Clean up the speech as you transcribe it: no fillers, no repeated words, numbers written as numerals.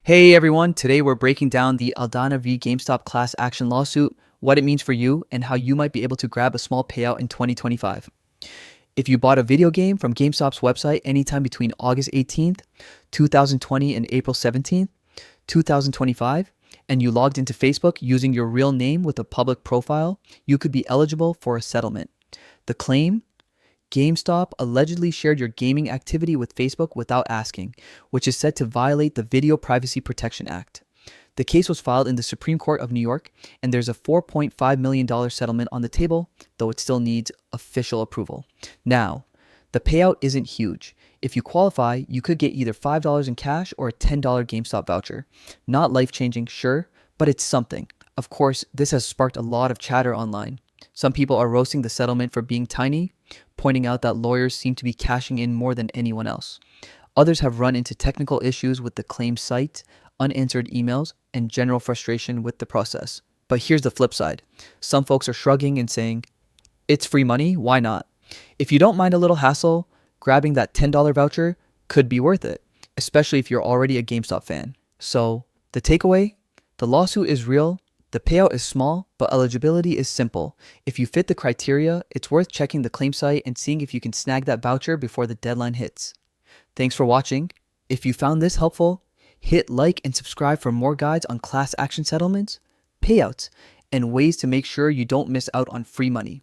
Hey everyone, today we're breaking down the Aldana V GameStop class action lawsuit, what it means for you, and how you might be able to grab a small payout in 2025. If you bought a video game from GameStop's website anytime between August 18th, 2020 and April 17th, 2025, and you logged into Facebook using your real name with a public profile, you could be eligible for a settlement. The claim: GameStop allegedly shared your gaming activity with Facebook without asking, which is said to violate the Video Privacy Protection Act. The case was filed in the Supreme Court of New York, and there's a $4.5 million settlement on the table, though it still needs official approval. Now, the payout isn't huge. If you qualify, you could get either $5 in cash or a $10 GameStop voucher. Not life-changing, sure, but it's something. Of course, this has sparked a lot of chatter online. Some people are roasting the settlement for being tiny, pointing out that lawyers seem to be cashing in more than anyone else. Others have run into technical issues with the claim site, unanswered emails, and general frustration with the process. But here's the flip side. Some folks are shrugging and saying, it's free money, why not? If you don't mind a little hassle, grabbing that $10 voucher could be worth it, especially if you're already a GameStop fan. So, the takeaway? The lawsuit is real. The payout is small, but eligibility is simple. If you fit the criteria, it's worth checking the claim site and seeing if you can snag that voucher before the deadline hits. Thanks for watching. If you found this helpful, hit like and subscribe for more guides on class action settlements, payouts, and ways to make sure you don't miss out on free money.